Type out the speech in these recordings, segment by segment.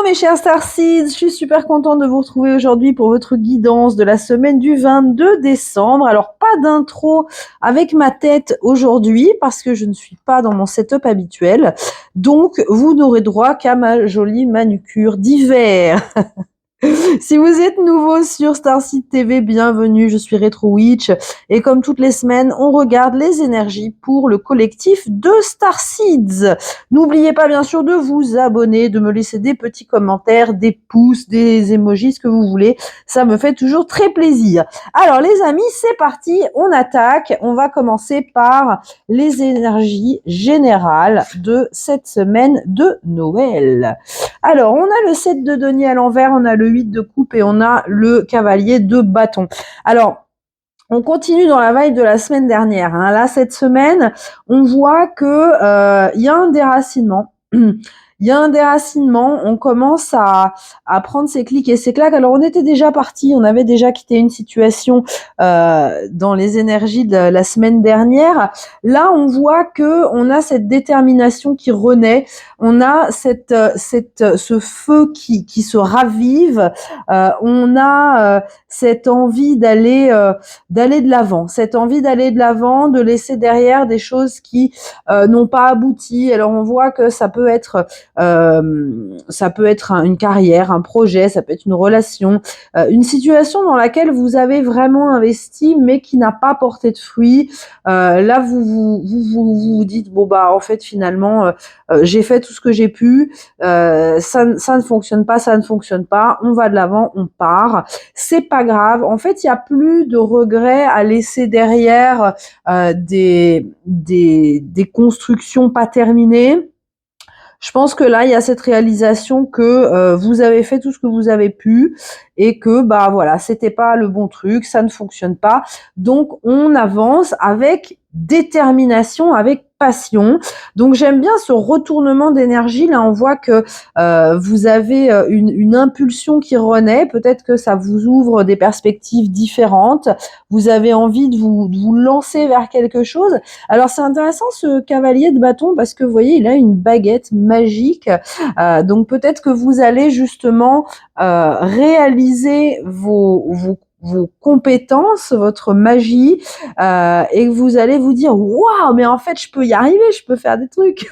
mes chers Starseeds, je suis super contente de vous retrouver aujourd'hui pour votre guidance de la semaine du 22 décembre. Alors pas d'intro avec ma tête aujourd'hui parce que je ne suis pas dans mon setup habituel. Donc vous n'aurez droit qu'à ma jolie manucure d'hiver. Si vous êtes nouveau sur Starseed TV, bienvenue, je suis Retro Witch et comme toutes les semaines, on regarde les énergies pour le collectif de Starseeds. N'oubliez pas bien sûr de vous abonner, de me laisser des petits commentaires, des pouces, des emojis, ce que vous voulez, ça me fait toujours très plaisir. Alors les amis, c'est parti, on attaque, on va commencer par les énergies générales de cette semaine de Noël. Alors, on a le 7 de denier à l'envers, on a le 8 de coupe et on a le cavalier de bâton. Alors, on continue dans la vibe de la semaine dernière. Là, cette semaine, on voit que y a un déracinement. Il y a un déracinement, on commence à prendre ses clics et ses claques. Alors, on était déjà parti, on avait déjà quitté une situation dans les énergies de la semaine dernière. Là, on voit que on a cette détermination qui renaît, on a ce feu qui se ravive, on a cette envie d'aller de l'avant, cette envie d'aller de l'avant, de laisser derrière des choses qui n'ont pas abouti. Alors, on voit que ça peut être une carrière, un projet, ça peut être une relation, une situation dans laquelle vous avez vraiment investi mais qui n'a pas porté de fruits. Là, vous dites bon bah en fait finalement j'ai fait tout ce que j'ai pu, ça ne fonctionne pas, on va de l'avant, on part. C'est pas grave. En fait, il y a plus de regrets à laisser derrière des constructions pas terminées. Je pense que là, il y a cette réalisation que vous avez fait tout ce que vous avez pu et que bah voilà, c'était pas le bon truc, ça ne fonctionne pas. Donc on avance avec détermination, avec passion. Donc j'aime bien ce retournement d'énergie. Là, on voit que vous avez une impulsion qui renaît. Peut-être que ça vous ouvre des perspectives différentes. Vous avez envie de vous lancer vers quelque chose. Alors c'est intéressant ce cavalier de bâton parce que vous voyez, il a une baguette magique. Donc peut-être que vous allez justement réaliser vos compétences, votre magie, et que vous allez vous dire waouh, mais en fait je peux y arriver, je peux faire des trucs.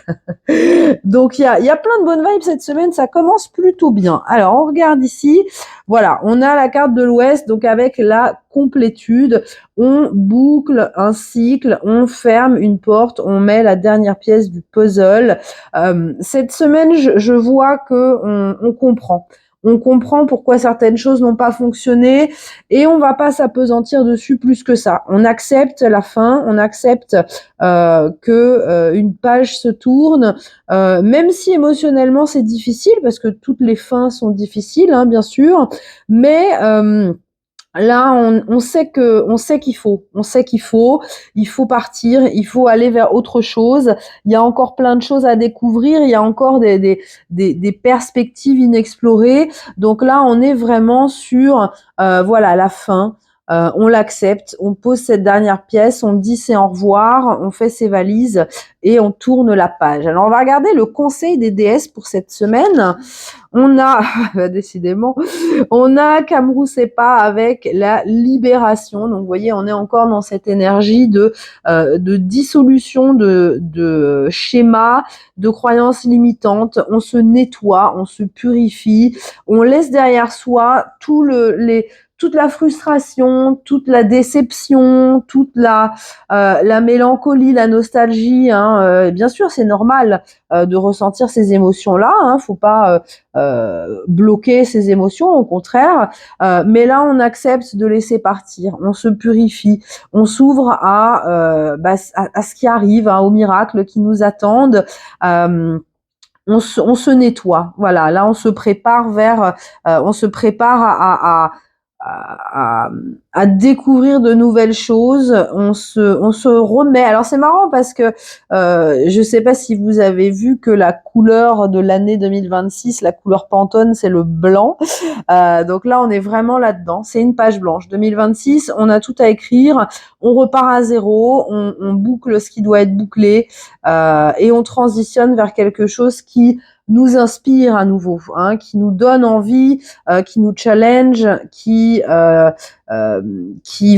Donc il y a plein de bonnes vibes cette semaine, ça commence plutôt bien. Alors on regarde ici, voilà, on a la carte de l'Ouest, donc avec la complétude, on boucle un cycle, on ferme une porte, on met la dernière pièce du puzzle. Cette semaine, je vois que on comprend. On comprend pourquoi certaines choses n'ont pas fonctionné et on va pas s'apesantir dessus plus que ça. On accepte la fin, on accepte que une page se tourne, même si émotionnellement c'est difficile parce que toutes les fins sont difficiles, hein, bien sûr, mais là, on sait qu'il faut partir, il faut aller vers autre chose. Il y a encore plein de choses à découvrir, il y a encore des perspectives inexplorées. Donc là, on est vraiment sur, voilà, la fin. On l'accepte, on pose cette dernière pièce, on dit c'est au revoir, on fait ses valises et on tourne la page. Alors on va regarder le conseil des déesses pour cette semaine. On a, décidément, on a Kamrusepa avec la libération. Donc, vous voyez, on est encore dans cette énergie de dissolution de schémas, de croyances limitantes. On se nettoie, on se purifie, on laisse derrière soi toute la frustration, toute la déception, toute la mélancolie, la nostalgie. Bien sûr, c'est normal de ressentir ces émotions-là. Faut pas bloquer ses émotions, au contraire. Mais là, on accepte de laisser partir, on se purifie, on s'ouvre à ce qui arrive, aux miracles qui nous attendent. On se nettoie, voilà. Là, on se prépare à découvrir de nouvelles choses. On se remet. Alors c'est marrant parce que je sais pas si vous avez vu que la couleur de l'année 2026, la couleur Pantone, c'est le blanc. Donc là, on est vraiment là-dedans. C'est une page blanche. 2026, on a tout à écrire. On repart à zéro. On boucle ce qui doit être bouclé et on transitionne vers quelque chose qui nous inspire à nouveau, hein, qui nous donne envie, qui nous challenge,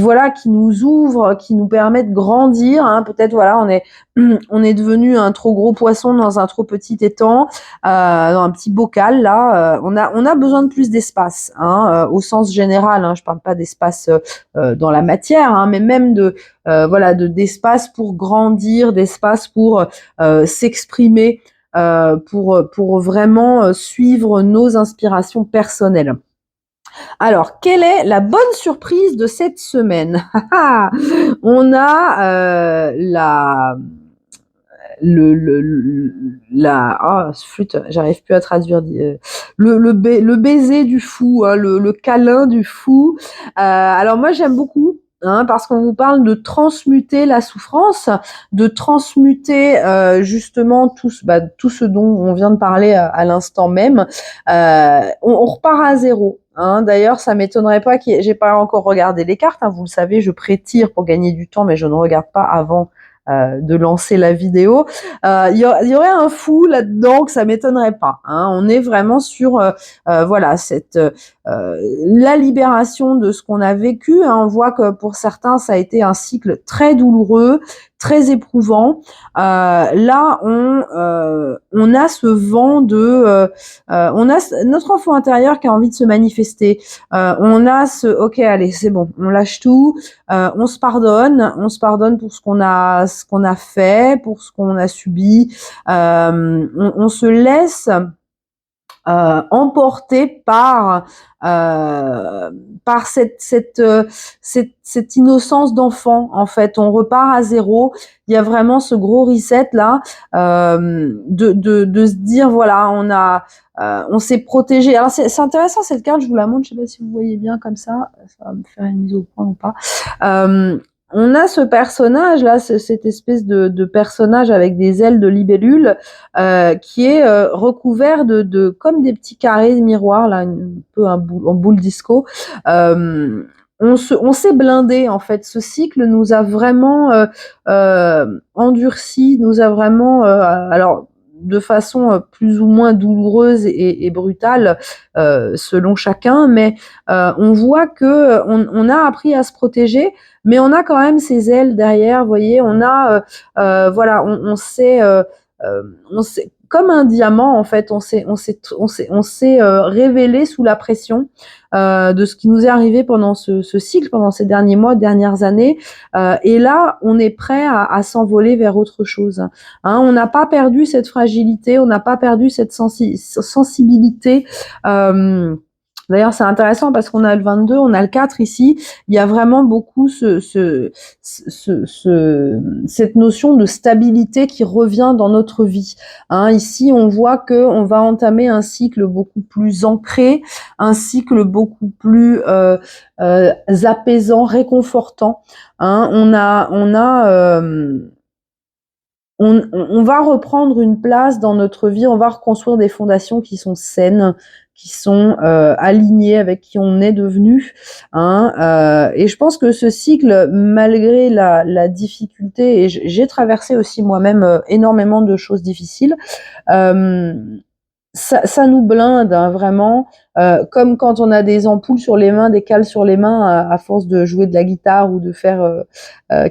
voilà, qui nous ouvre, qui nous permet de grandir, hein. Peut-être voilà, on est devenu un trop gros poisson dans un trop petit étang, dans un petit bocal là. On a besoin de plus d'espace, hein, au sens général. Hein, je parle pas d'espace dans la matière, hein, mais même voilà, d'espace pour grandir, d'espace pour s'exprimer, pour vraiment suivre nos inspirations personnelles. Alors, quelle est la bonne surprise de cette semaine? On a flûte, j'arrive plus à traduire, le baiser du fou, hein, le câlin du fou. Alors moi j'aime beaucoup, hein, parce qu'on vous parle de transmuter la souffrance, de transmuter justement tout ce dont on vient de parler à l'instant même. On repart à zéro. Hein, d'ailleurs, ça m'étonnerait pas j'ai pas encore regardé les cartes. Hein, vous le savez, je pré-tire pour gagner du temps, mais je ne regarde pas avant de lancer la vidéo. Il y aurait un fou là-dedans, que ça m'étonnerait pas. Hein. On est vraiment sur voilà, la libération de ce qu'on a vécu. Hein. On voit que pour certains, ça a été un cycle très douloureux, très éprouvant. Là, on a ce vent on a notre enfant intérieur qui a envie de se manifester. On a ok, allez, c'est bon, on lâche tout. On se pardonne pour ce qu'on a fait, pour ce qu'on a subi. On se laisse emporté par cette innocence d'enfant. En fait, on repart à zéro. Il y a vraiment ce gros reset là, de se dire voilà, on s'est protégé. Alors c'est intéressant cette carte, je vous la montre. Je sais pas si vous voyez bien comme ça va me faire une mise au point ou pas. On a ce personnage là, cette espèce de personnage avec des ailes de libellule, qui est recouvert de comme des petits carrés de miroir là, un peu en boule disco. On s'est blindé en fait. Ce cycle nous a vraiment endurci, nous a vraiment alors de façon plus ou moins douloureuse et brutale selon chacun, mais on voit que on a appris à se protéger, mais on a quand même ces ailes derrière. Vous voyez, on a voilà, on s'est comme un diamant en fait, on s'est révélé sous la pression de ce qui nous est arrivé pendant ce cycle, pendant ces derniers mois, dernières années, et là on est prêt à s'envoler vers autre chose. Hein, on n'a pas perdu cette fragilité, on n'a pas perdu cette sensibilité. D'ailleurs, c'est intéressant parce qu'on a le 22, on a le 4 ici. Il y a vraiment beaucoup cette notion de stabilité qui revient dans notre vie. Hein, ici, on voit que on va entamer un cycle beaucoup plus ancré, un cycle beaucoup plus apaisant, réconfortant. Hein, on va reprendre une place dans notre vie, on va reconstruire des fondations qui sont saines, qui sont alignées avec qui on est devenu. Hein, et je pense que ce cycle, malgré la difficulté, et j'ai traversé aussi moi-même énormément de choses difficiles, ça nous blinde, hein, vraiment, comme quand on a des ampoules sur les mains, des cales sur les mains, à force de jouer de la guitare ou de faire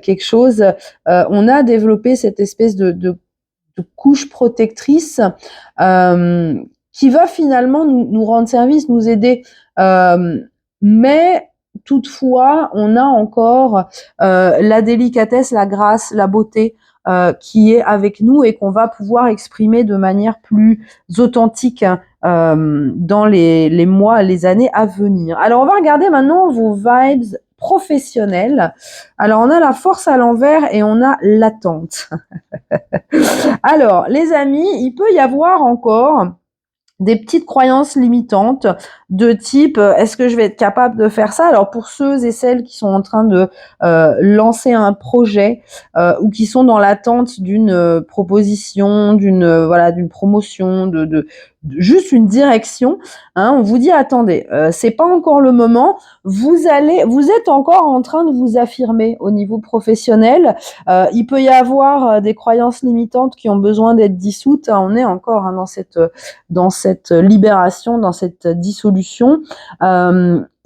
quelque chose. On a développé cette espèce de couche protectrice qui va finalement nous rendre service, nous aider. Mais toutefois, on a encore la délicatesse, la grâce, la beauté qui est avec nous et qu'on va pouvoir exprimer de manière plus authentique dans les mois, les années à venir. Alors, on va regarder maintenant vos vibes professionnelles. Alors, on a la force à l'envers et on a l'attente. Alors, les amis, il peut y avoir encore des petites croyances limitantes, de type est-ce que je vais être capable de faire ça? Alors pour ceux et celles qui sont en train de lancer un projet ou qui sont dans l'attente d'une proposition, d'une promotion, de juste une direction, hein, on vous dit attendez, c'est pas encore le moment. Vous êtes encore en train de vous affirmer au niveau professionnel. Il peut y avoir des croyances limitantes qui ont besoin d'être dissoutes. On est encore hein, dans cette libération, dans cette dissolution.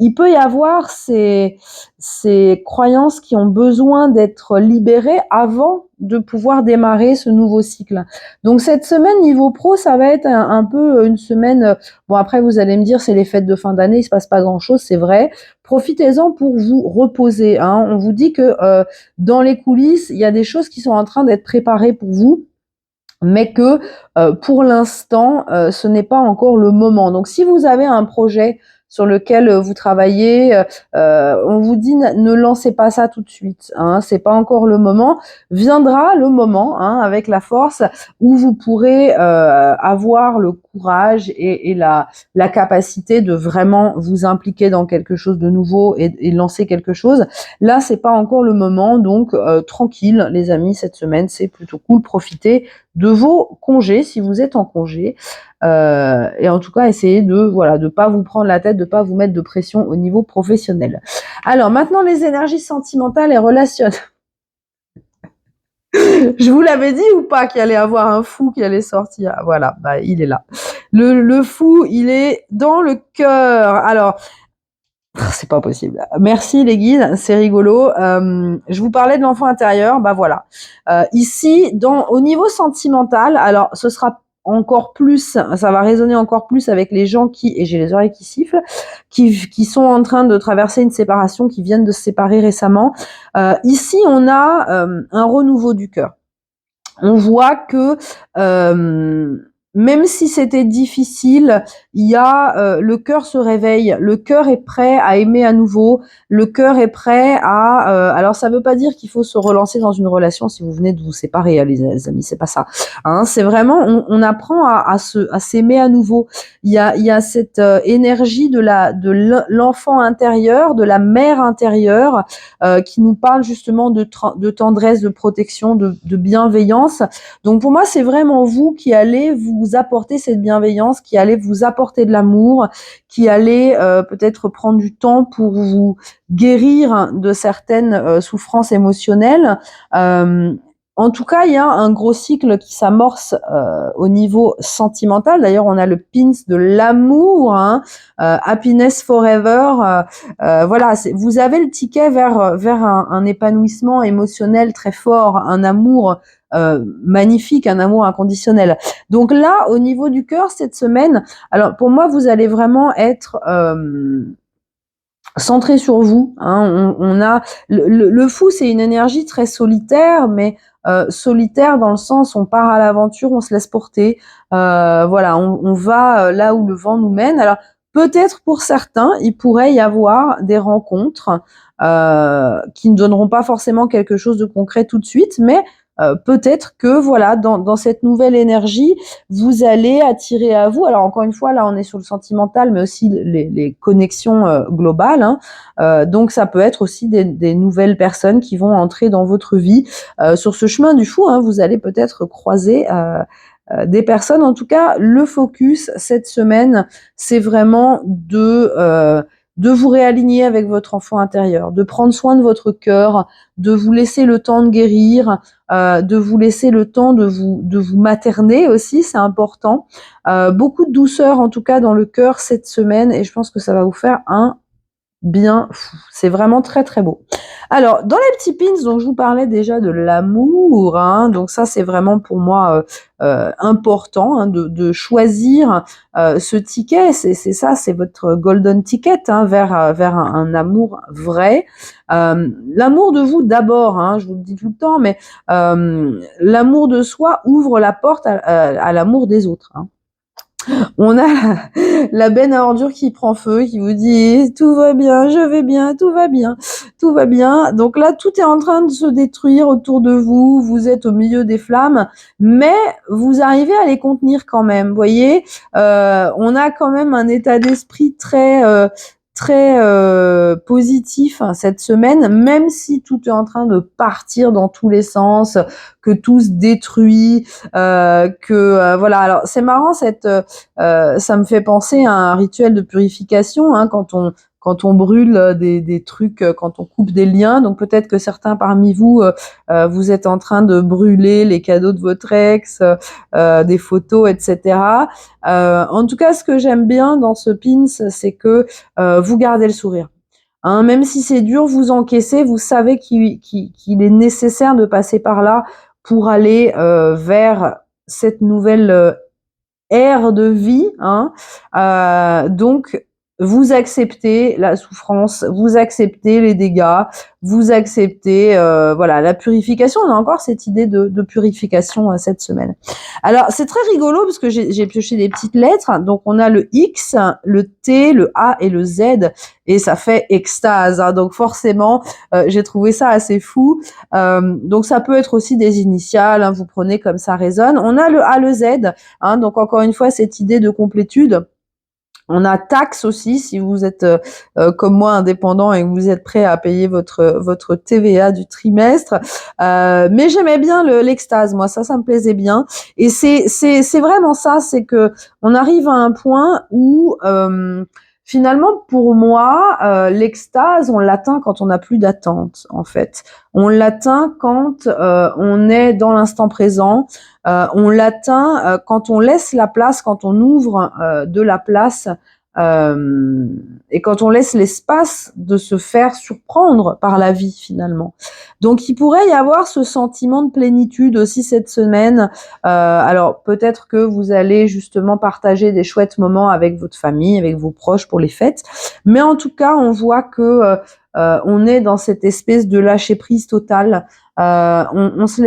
Il peut y avoir ces croyances qui ont besoin d'être libérées avant de pouvoir démarrer ce nouveau cycle. Donc cette semaine niveau pro, ça va être un peu une semaine. Bon après vous allez me dire c'est les fêtes de fin d'année, il se passe pas grand-chose, c'est vrai. Profitez-en pour vous reposer. Hein. On vous dit que dans les coulisses, il y a des choses qui sont en train d'être préparées pour vous, mais que pour l'instant, ce n'est pas encore le moment. Donc si vous avez un projet sur lequel vous travaillez, on vous dit ne lancez pas ça tout de suite. Hein, c'est pas encore le moment. Viendra le moment, hein, avec la force, où vous pourrez avoir le courage et la capacité de vraiment vous impliquer dans quelque chose de nouveau et lancer quelque chose. Là, c'est pas encore le moment, donc tranquille, les amis. Cette semaine, c'est plutôt cool. Profitez de vos congés si vous êtes en congé. Et en tout cas, essayez de pas vous prendre la tête, de pas vous mettre de pression au niveau professionnel. Alors maintenant, les énergies sentimentales et relationnelles. Je vous l'avais dit ou pas qu'il allait avoir un fou qui allait sortir. Voilà, bah il est là. Le fou, il est dans le cœur. Alors, c'est pas possible. Merci les guides, c'est rigolo. Je vous parlais de l'enfant intérieur, bah voilà. Ici, au niveau sentimental, alors ce sera encore plus, ça va résonner encore plus avec les gens et j'ai les oreilles qui sifflent, qui sont en train de traverser une séparation, qui viennent de se séparer récemment. Ici, on a un renouveau du cœur. On voit que même si c'était difficile, il y a le cœur se réveille, le cœur est prêt à aimer à nouveau, le cœur est prêt à alors ça veut pas dire qu'il faut se relancer dans une relation si vous venez de vous séparer, les amis, c'est pas ça. Hein, c'est vraiment on apprend à s'aimer à nouveau. Il y a cette énergie de l'enfant intérieur, de la mère intérieure qui nous parle justement de tendresse, de protection, de bienveillance. Donc pour moi, c'est vraiment vous qui allez vous apporter cette bienveillance, qui allez vous apporter de l'amour, qui allez peut-être prendre du temps pour vous guérir de certaines souffrances émotionnelles. En tout cas, il y a un gros cycle qui s'amorce au niveau sentimental. D'ailleurs, on a le pins de l'amour, hein, happiness forever. Voilà, vous avez le ticket vers un épanouissement émotionnel très fort, un amour magnifique, un amour inconditionnel. Donc là, au niveau du cœur, cette semaine, alors pour moi, vous allez vraiment être centré sur vous. Hein. On a le fou, c'est une énergie très solitaire, mais solitaire dans le sens on part à l'aventure, on se laisse porter. Voilà, on va là où le vent nous mène. Alors peut-être pour certains, il pourrait y avoir des rencontres qui ne donneront pas forcément quelque chose de concret tout de suite, mais peut-être que voilà, dans cette nouvelle énergie, vous allez attirer à vous. Alors encore une fois, là, on est sur le sentimental, mais aussi les connexions globales. Hein. Donc ça peut être aussi des nouvelles personnes qui vont entrer dans votre vie sur ce chemin du fou. Hein, vous allez peut-être croiser des personnes. En tout cas, le focus cette semaine, c'est vraiment de vous réaligner avec votre enfant intérieur, de prendre soin de votre cœur, de vous laisser le temps de guérir, de vous laisser le temps de vous materner aussi, c'est important. Beaucoup de douceur en tout cas dans le cœur cette semaine et je pense que ça va vous faire un bien fou. C'est vraiment très très beau. Alors, dans les petits pins, donc je vous parlais déjà de l'amour, hein, donc ça c'est vraiment pour moi important hein, de choisir ce ticket. C'est ça, c'est votre golden ticket hein, vers un amour vrai. L'amour de vous d'abord, hein, je vous le dis tout le temps, mais l'amour de soi ouvre la porte à l'amour des autres. Hein. On a la benne à ordures qui prend feu, qui vous dit tout va bien, je vais bien, tout va bien, tout va bien. Donc là, tout est en train de se détruire autour de vous. Vous êtes au milieu des flammes, mais vous arrivez à les contenir quand même. Vous voyez, on a quand même un état d'esprit très positif hein, cette semaine, même si tout est en train de partir dans tous les sens, que tout se détruit, voilà. Alors c'est marrant ça me fait penser à un rituel de purification hein, quand on brûle des trucs, quand on coupe des liens. Donc peut-être que certains parmi vous, vous êtes en train de brûler les cadeaux de votre ex, des photos, etc. En tout cas, ce que j'aime bien dans ce pins, c'est que vous gardez le sourire. Hein, même si c'est dur, vous encaissez, vous savez qu'il est nécessaire de passer par là pour aller vers cette nouvelle ère de vie. Hein. Donc, vous acceptez la souffrance, vous acceptez les dégâts, vous acceptez voilà la purification. On a encore cette idée de purification cette semaine. Alors, c'est très rigolo parce que j'ai pioché des petites lettres. Donc, on a le X, le T, le A et le Z. Et ça fait extase. Hein. Donc, forcément, j'ai trouvé ça assez fou. Donc, ça peut être aussi des initiales. Hein, vous prenez comme ça résonne. On a le A, le Z. Hein, donc, encore une fois, cette idée de complétude. On a taxe aussi, si vous êtes comme moi indépendant et que vous êtes prêt à payer votre TVA du trimestre. Mais j'aimais bien l'extase, moi, ça me plaisait bien. Et c'est vraiment ça, c'est que on arrive à un point où finalement, pour moi, l'extase, on l'atteint quand on n'a plus d'attente, en fait. On l'atteint quand on est dans l'instant présent. On l'atteint quand on laisse la place, quand on ouvre de la place et quand on laisse l'espace de se faire surprendre par la vie finalement. Donc il pourrait y avoir ce sentiment de plénitude aussi cette semaine. Alors peut-être que vous allez justement partager des chouettes moments avec votre famille, avec vos proches pour les fêtes, mais en tout cas on voit que on est dans cette espèce de lâcher prise totale. On se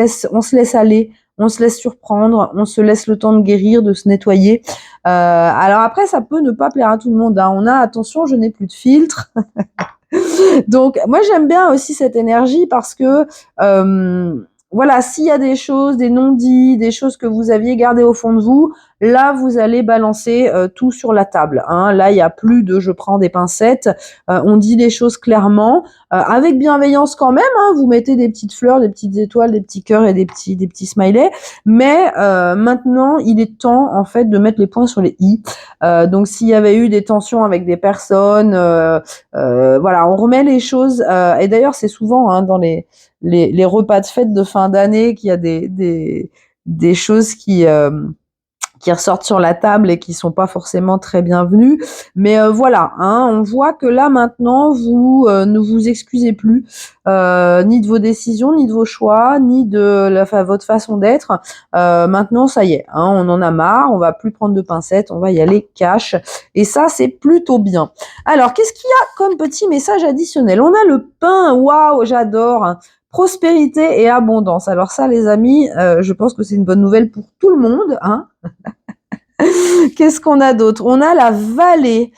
laisse aller. On se laisse surprendre, on se laisse le temps de guérir, de se nettoyer. Alors après, ça peut ne pas plaire à tout le monde. Hein. On a attention, je n'ai plus de filtre. Donc moi j'aime bien aussi cette énergie parce que voilà, s'il y a des choses, des non-dits, des choses que vous aviez gardées au fond de vous, là vous allez balancer tout sur la table. Hein. Là il y a plus de je prends des pincettes, on dit les choses clairement, avec bienveillance quand même. Hein. Vous mettez des petites fleurs, des petites étoiles, des petits cœurs et des petits smileys. Mais maintenant il est temps en fait de mettre les points sur les i. Donc s'il y avait eu des tensions avec des personnes, voilà, on remet les choses. Et d'ailleurs c'est souvent hein, dans les repas de fête de fin d'année qu'il y a des choses qui ressortent sur la table et qui sont pas forcément très bienvenues. Mais voilà, hein, on voit que là maintenant, vous ne vous excusez plus ni de vos décisions, ni de vos choix, ni de votre façon d'être. Maintenant, ça y est, hein, on en a marre, on va plus prendre de pincettes, on va y aller cash. Et ça, c'est plutôt bien. Alors, qu'est-ce qu'il y a comme petit message additionnel? On a le pain, waouh, j'adore. Hein. Prospérité et abondance. Alors ça, les amis, je pense que c'est une bonne nouvelle pour tout le monde. Hein. Qu'est-ce qu'on a d'autre? On a la vallée.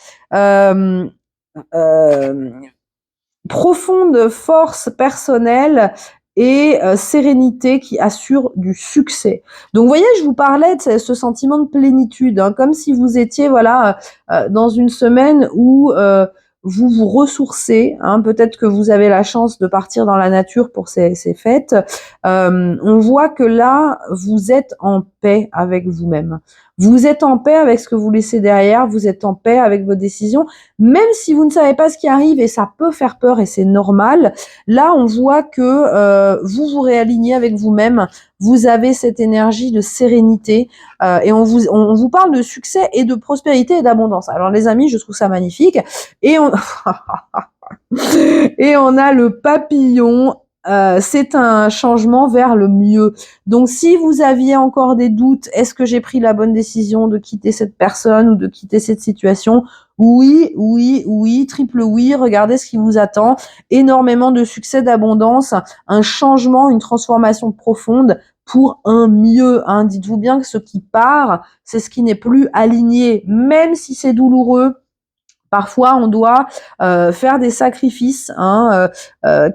Profonde force personnelle et sérénité qui assure du succès. Donc, vous voyez, je vous parlais de ce sentiment de plénitude, hein, comme si vous étiez, voilà, dans une semaine où vous vous ressourcez. Hein, peut-être que vous avez la chance de partir dans la nature pour ces fêtes. On voit que là, vous êtes en paix avec vous-même. Vous êtes en paix avec ce que vous laissez derrière. Vous êtes en paix avec vos décisions. Même si vous ne savez pas ce qui arrive et ça peut faire peur et c'est normal, là on voit que vous vous réalignez avec vous-même, vous avez cette énergie de sérénité et on vous parle de succès et de prospérité et d'abondance. Alors les amis, je trouve ça magnifique et on et on a le papillon c'est un changement vers le mieux. Donc, si vous aviez encore des doutes, est-ce que j'ai pris la bonne décision de quitter cette personne ou de quitter cette situation? Oui, oui, oui, triple oui. Regardez ce qui vous attend. Énormément de succès, d'abondance, un changement, une transformation profonde pour un mieux. Hein. Dites-vous bien que ce qui part, c'est ce qui n'est plus aligné, même si c'est douloureux. Parfois, on doit faire des sacrifices, hein,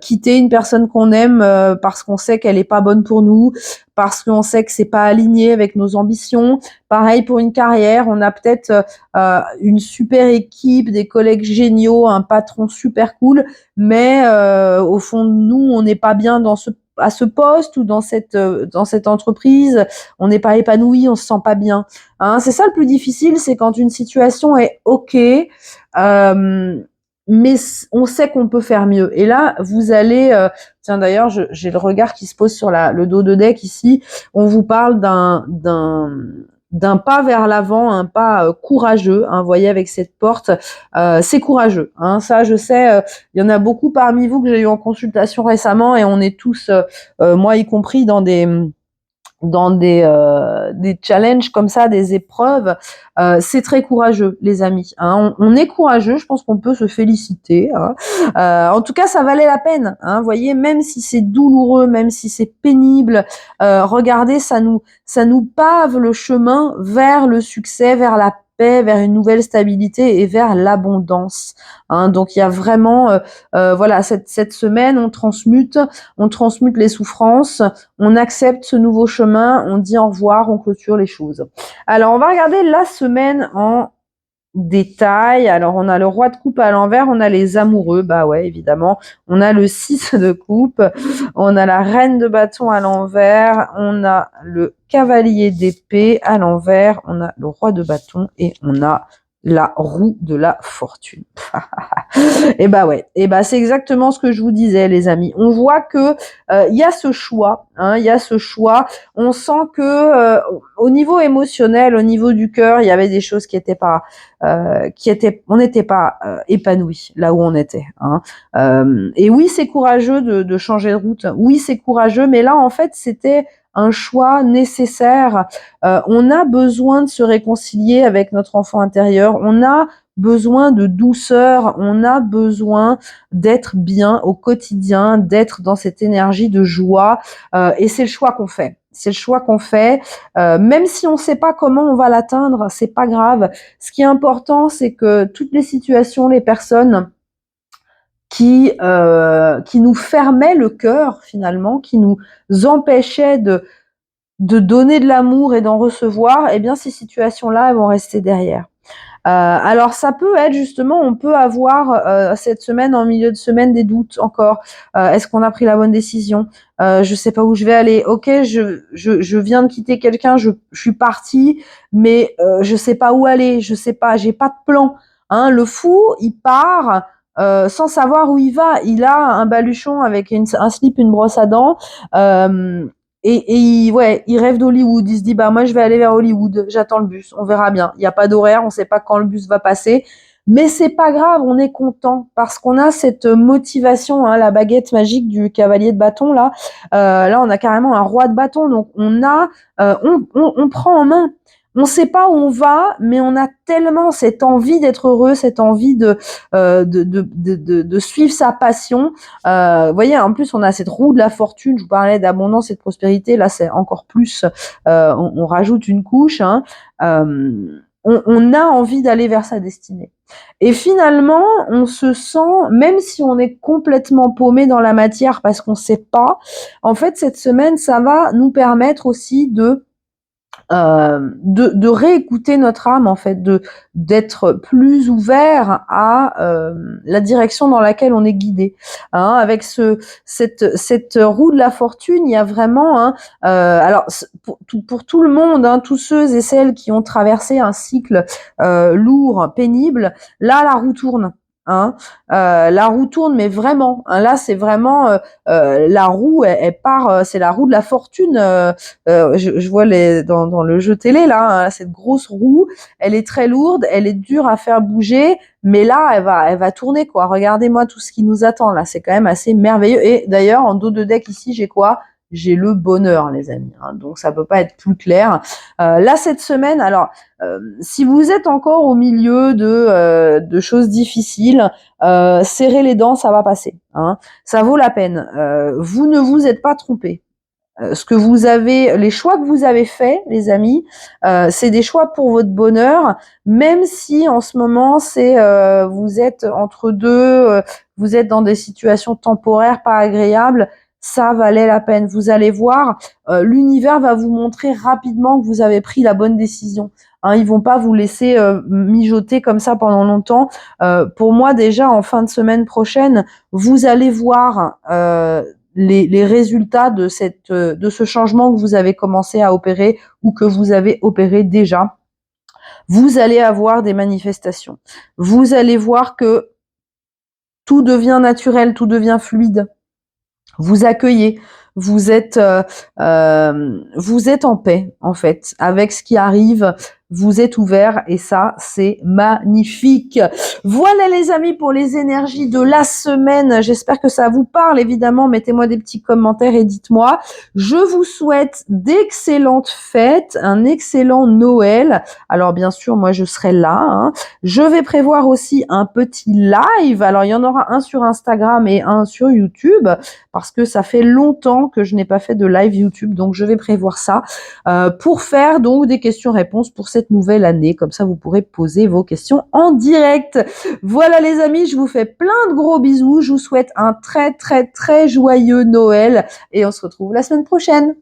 quitter une personne qu'on aime parce qu'on sait qu'elle est pas bonne pour nous, parce qu'on sait que c'est pas aligné avec nos ambitions. Pareil pour une carrière, on a peut-être une super équipe, des collègues géniaux, un patron super cool, mais au fond de nous, on n'est pas bien à ce poste ou dans cette entreprise, on n'est pas épanoui, on se sent pas bien. Hein, c'est ça le plus difficile, c'est quand une situation est ok. Mais on sait qu'on peut faire mieux. Et là, vous allez... tiens, d'ailleurs, j'ai le regard qui se pose sur le dos de deck ici. On vous parle d'un pas vers l'avant, un pas courageux. Hein, vous voyez, avec cette porte, c'est courageux. Hein, ça, je sais, il y en a beaucoup parmi vous que j'ai eu en consultation récemment et on est tous, moi y compris, dans des challenges comme ça, des épreuves, c'est très courageux, les amis. Hein. On est courageux, je pense qu'on peut se féliciter. Hein. En tout cas, ça valait la peine. Hein. Vous voyez, même si c'est douloureux, même si c'est pénible, regardez, ça nous pave le chemin vers le succès, vers la paix, vers une nouvelle stabilité et vers l'abondance. Hein. Donc, il y a vraiment, voilà, cette semaine, on transmute les souffrances, on accepte ce nouveau chemin, on dit au revoir, on clôture les choses. Alors, on va regarder la semaine en détail. Alors, on a le roi de coupe à l'envers, on a les amoureux, bah ouais, évidemment. On a le 6 de coupe, on a la reine de bâton à l'envers, on a le cavalier d'épée à l'envers, on a le roi de bâton et on a la roue de la fortune. Et bah ouais, et bah c'est exactement ce que je vous disais, les amis. On voit que il y a ce choix, hein, il y a ce choix. On sent que au niveau émotionnel, au niveau du cœur, il y avait des choses on n'était pas épanoui là où on était. Hein. Et oui, c'est courageux de changer de route. Oui, c'est courageux, mais là en fait, c'était un choix nécessaire. On a besoin de se réconcilier avec notre enfant intérieur. On a besoin de douceur, on a besoin d'être bien au quotidien, d'être dans cette énergie de joie, et c'est le choix qu'on fait. C'est le choix qu'on fait, même si on ne sait pas comment on va l'atteindre, c'est pas grave. Ce qui est important, c'est que toutes les situations, les personnes qui nous fermaient le cœur finalement, qui nous empêchaient de donner de l'amour et d'en recevoir, eh bien ces situations-là, elles vont rester derrière. Alors ça peut être justement, on peut avoir cette semaine, en milieu de semaine, des doutes encore. Est-ce qu'on a pris la bonne décision? Je sais pas où je vais aller. Ok, je viens de quitter quelqu'un, je suis partie, mais je sais pas où aller. Je sais pas, j'ai pas de plan. Hein, le fou, il part sans savoir où il va. Il a un baluchon avec un slip, une brosse à dents. Il rêve d'Hollywood. Il se dit, bah moi je vais aller vers Hollywood. J'attends le bus. On verra bien. Il n'y a pas d'horaire. On sait pas quand le bus va passer. Mais c'est pas grave. On est content parce qu'on a cette motivation, hein, la baguette magique du cavalier de bâton là. Là, on a carrément un roi de bâton. Donc on prend en main. On sait pas où on va, mais on a tellement cette envie d'être heureux, cette envie de suivre sa passion. Vous voyez, en plus, on a cette roue de la fortune. Je vous parlais d'abondance et de prospérité. Là, c'est encore plus. On rajoute une couche. Hein. On a envie d'aller vers sa destinée. Et finalement, on se sent, même si on est complètement paumé dans la matière parce qu'on ne sait pas, en fait, cette semaine, ça va nous permettre aussi de réécouter notre âme, en fait, d'être plus ouvert à la direction dans laquelle on est guidé. Hein, avec cette roue de la fortune, il y a vraiment, hein, alors pour tout le monde, hein, tous ceux et celles qui ont traversé un cycle lourd, pénible, là la roue tourne. hein. La roue tourne, mais vraiment, hein, là c'est vraiment la roue, elle part, c'est la roue de la fortune. Je vois dans le jeu télé là, hein, cette grosse roue, elle est très lourde, elle est dure à faire bouger, mais là elle va tourner quoi. Regardez-moi tout ce qui nous attend là, c'est quand même assez merveilleux. Et d'ailleurs en dos de deck ici j'ai quoi? J'ai le bonheur les amis, hein, donc ça peut pas être plus clair. Là cette semaine, alors si vous êtes encore au milieu de choses difficiles, serrez les dents, ça va passer, hein. Ça vaut la peine. Vous ne vous êtes pas trompé. Ce que vous avez, les choix que vous avez faits, les amis, c'est des choix pour votre bonheur, même si en ce moment vous êtes entre deux, vous êtes dans des situations temporaires pas agréables. Ça valait la peine. Vous allez voir, l'univers va vous montrer rapidement que vous avez pris la bonne décision. Hein, ils vont pas vous laisser mijoter comme ça pendant longtemps. Pour moi, déjà en fin de semaine prochaine, vous allez voir les résultats de ce changement que vous avez commencé à opérer ou que vous avez opéré déjà. Vous allez avoir des manifestations. Vous allez voir que tout devient naturel, tout devient fluide. Vous accueillez, vous êtes en paix en fait avec ce qui arrive. Vous êtes ouvert et ça c'est magnifique. Voilà les amis pour les énergies de la semaine. J'espère que ça vous parle évidemment. Mettez-moi des petits commentaires et dites-moi. Je vous souhaite d'excellentes fêtes, un excellent Noël. Alors bien sûr moi je serai là, hein. Je vais prévoir aussi un petit live. Alors il y en aura un sur Instagram et un sur YouTube parce que ça fait longtemps que je n'ai pas fait de live YouTube, donc je vais prévoir ça pour faire donc des questions-réponses pour cette nouvelle année. Comme ça, vous pourrez poser vos questions en direct. Voilà les amis, je vous fais plein de gros bisous. Je vous souhaite un très très très joyeux Noël et on se retrouve la semaine prochaine.